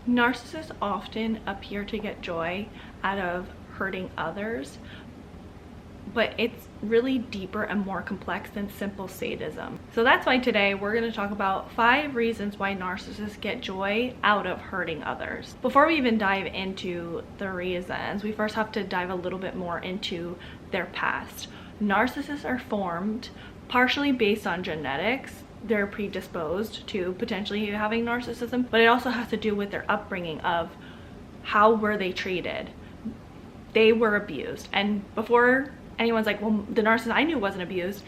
Narcissists often appear to get joy out of hurting others, but it's really deeper and more complex than simple sadism. So that's why today we're going to talk about 5 reasons why narcissists get joy out of hurting others. Before we even dive into the reasons, we first have to dive a little bit more into their past. Narcissists are formed partially based on genetics. They're predisposed to potentially having narcissism, but it also has to do with their upbringing of how were they treated. They were abused, and before anyone's like, well, the narcissist I knew wasn't abused,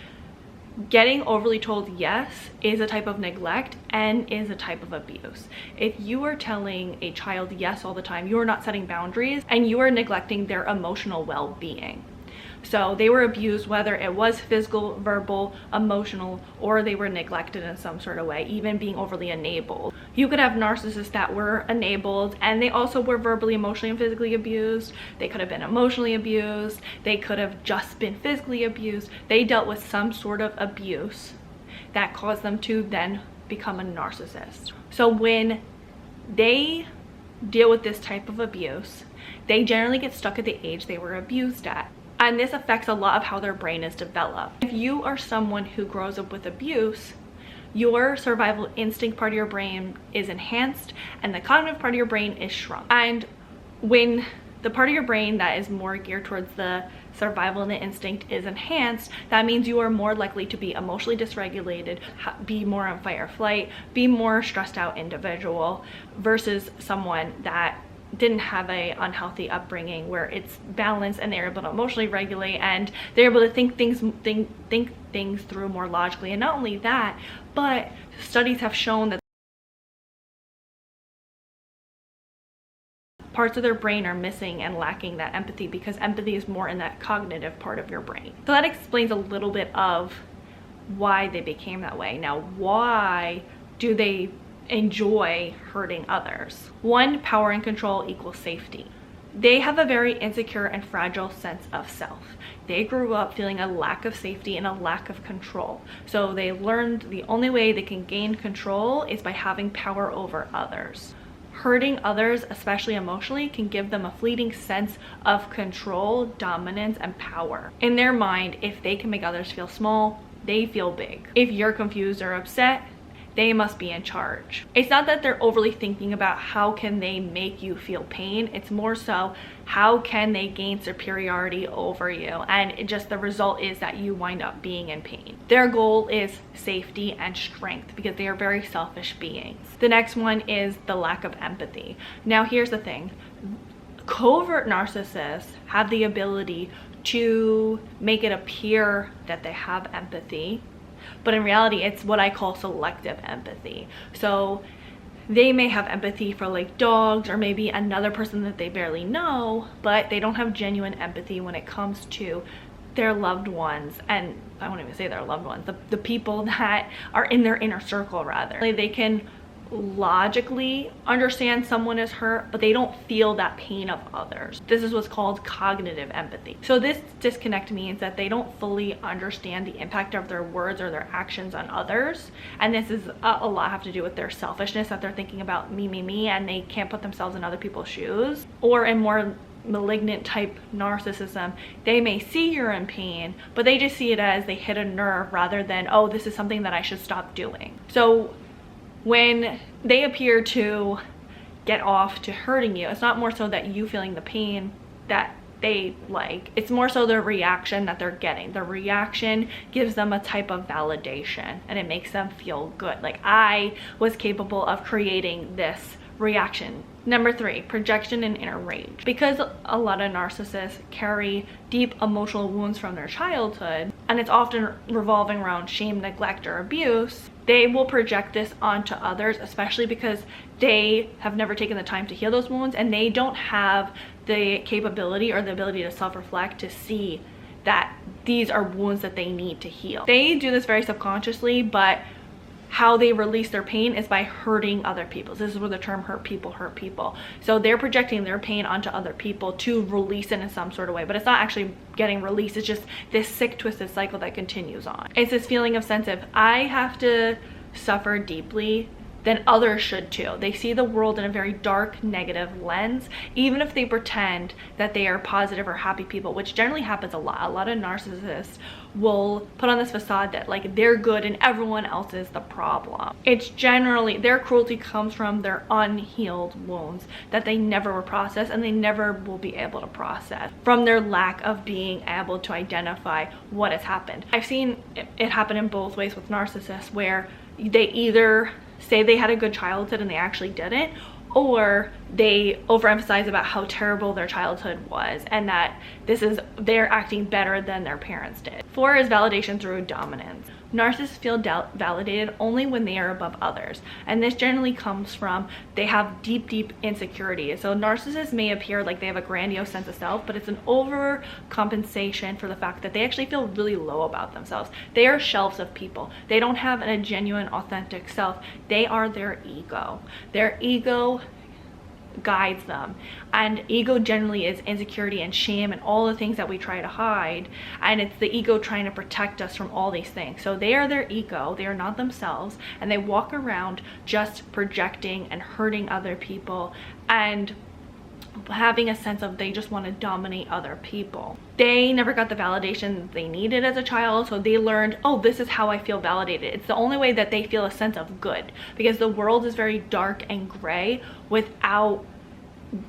getting overly told yes is a type of neglect and is a type of abuse. If you are telling a child yes all the time, you are not setting boundaries and you are neglecting their emotional well-being. So they were abused, whether it was physical, verbal, emotional, or they were neglected in some sort of way, even being overly enabled. You could have narcissists that were enabled and they also were verbally, emotionally, and physically abused. They could have been emotionally abused. They could have just been physically abused. They dealt with some sort of abuse that caused them to then become a narcissist. So when they deal with this type of abuse, they generally get stuck at the age they were abused at. And this affects a lot of how their brain is developed. If you are someone who grows up with abuse, your survival instinct part of your brain is enhanced and the cognitive part of your brain is shrunk. And when the part of your brain that is more geared towards the survival and the instinct is enhanced, that means you are more likely to be emotionally dysregulated, be more on fight or flight, be more stressed out individual versus someone that didn't have a unhealthy upbringing where it's balanced and they're able to emotionally regulate and they're able to think things through more logically. And not only that, but studies have shown that parts of their brain are missing and lacking that empathy, because empathy is more in that cognitive part of your brain. So that explains a little bit of why they became that way. Now, why do they enjoy hurting others? 1, power and control equals safety. They have a very insecure and fragile sense of self. They grew up feeling a lack of safety and a lack of control. So they learned the only way they can gain control is by having power over others. Hurting others, especially emotionally, can give them a fleeting sense of control, dominance, and power. In their mind, if they can make others feel small, they feel big. If you're confused or upset, they must be in charge. It's not that they're overly thinking about how can they make you feel pain. It's more so how can they gain superiority over you, and just the result is that you wind up being in pain. Their goal is safety and strength because they are very selfish beings. The next one is the lack of empathy. Now here's the thing. Covert narcissists have the ability to make it appear that they have empathy, but in reality it's what I call selective empathy. So they may have empathy for like dogs or maybe another person that they barely know, but they don't have genuine empathy when it comes to their loved ones. And I won't even say their loved ones, the people that are in their inner circle rather. They can logically understand someone is hurt, but they don't feel that pain of others. This is what's called cognitive empathy. So this disconnect means that they don't fully understand the impact of their words or their actions on others, and this is a lot have to do with their selfishness, that they're thinking about me, and they can't put themselves in other people's shoes. Or in more malignant type narcissism, they may see you're in pain, but they just see it as they hit a nerve rather than, oh, this is something that I should stop doing. So when they appear to get off to hurting you, it's not more so that you feeling the pain that they like, it's more so the reaction that they're getting. The reaction gives them a type of validation and it makes them feel good, like I was capable of creating this reaction. Number 3, projection and inner rage. Because a lot of narcissists carry deep emotional wounds from their childhood, and it's often revolving around shame, neglect, or abuse, they will project this onto others, especially because they have never taken the time to heal those wounds and they don't have the capability or the ability to self-reflect to see that these are wounds that they need to heal. They do this very subconsciously, but how they release their pain is by hurting other people. This is where the term hurt people. So they're projecting their pain onto other people to release it in some sort of way, but it's not actually getting released. It's just this sick, twisted cycle that continues on. It's this feeling of sense of I have to suffer deeply then others should too. They see the world in a very dark, negative lens, even if they pretend that they are positive or happy people, which generally happens a lot. A lot of narcissists will put on this facade that like they're good and everyone else is the problem. It's generally, their cruelty comes from their unhealed wounds that they never were processed and they never will be able to process, from their lack of being able to identify what has happened. I've seen it happen in both ways with narcissists, where they either say they had a good childhood and they actually didn't, or they overemphasize about how terrible their childhood was and that they're acting better than their parents did. 4 is validation through dominance. Narcissists feel validated only when they are above others, and this generally comes from they have deep insecurity. So narcissists may appear like they have a grandiose sense of self, but it's an overcompensation for the fact that they actually feel really low about themselves. They are shelves of people. They don't have a genuine, authentic self. They are their ego. Their ego guides them, and ego generally is insecurity and shame and all the things that we try to hide, and it's the ego trying to protect us from all these things. So they are their ego, they are not themselves, and they walk around just projecting and hurting other people and having a sense of they just want to dominate other people. They never got the validation they needed as a child, so they learned, oh, this is how I feel validated. It's the only way that they feel a sense of good, because the world is very dark and gray without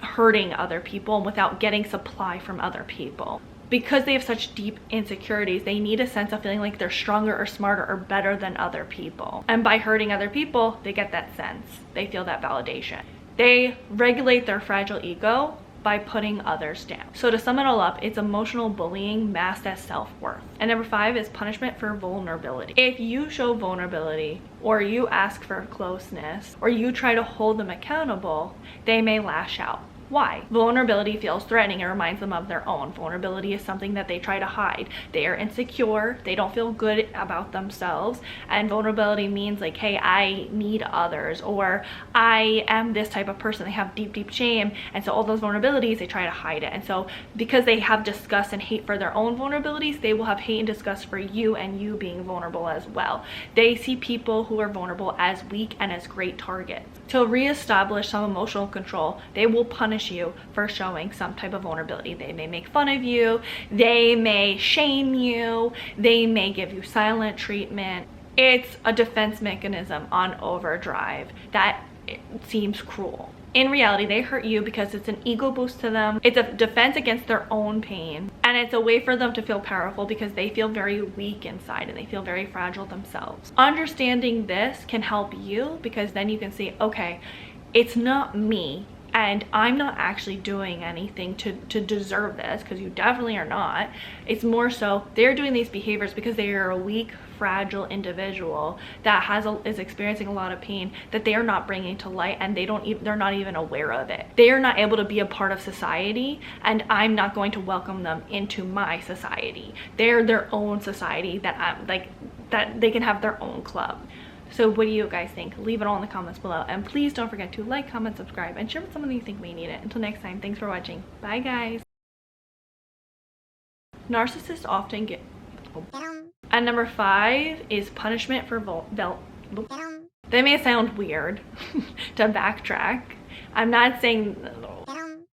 hurting other people and without getting supply from other people. Because they have such deep insecurities, they need a sense of feeling like they're stronger or smarter or better than other people. And by hurting other people, they get that sense. They feel that validation. They regulate their fragile ego by putting others down. So to sum it all up, it's emotional bullying masked as self-worth. And number 5 is punishment for vulnerability. If you show vulnerability, or you ask for closeness, or you try to hold them accountable, they may lash out. Why? Vulnerability feels threatening. It reminds them of their own. Vulnerability is something that they try to hide. They are insecure. They don't feel good about themselves. And vulnerability means like, hey, I need others, or I am this type of person. They have deep shame. And so all those vulnerabilities, they try to hide it. And so because they have disgust and hate for their own vulnerabilities, they will have hate and disgust for you and you being vulnerable as well. They see people who are vulnerable as weak and as great targets. To reestablish some emotional control, they will punish you for showing some type of vulnerability. They may make fun of you, they may shame you, they may give you silent treatment. It's a defense mechanism on overdrive that seems cruel. In reality, they hurt you because it's an ego boost to them. It's a defense against their own pain. And it's a way for them to feel powerful because they feel very weak inside and they feel very fragile themselves. Understanding this can help you, because then you can see, okay, it's not me, and I'm not actually doing anything to deserve this, because you definitely are not. It's more so they're doing these behaviors because they are a weak, fragile individual that is experiencing a lot of pain that they are not bringing to light, and they're not even aware of it. They are not able to be a part of society, and I'm not going to welcome them into my society. They're their own society that they can have their own club. So what do you guys think? Leave it all in the comments below, and please don't forget to like, comment, subscribe, and share with someone you think may need it. Until next time, thanks for watching. Bye guys. Narcissists often get... And number 5 is punishment for That may sound weird to backtrack. I'm not saying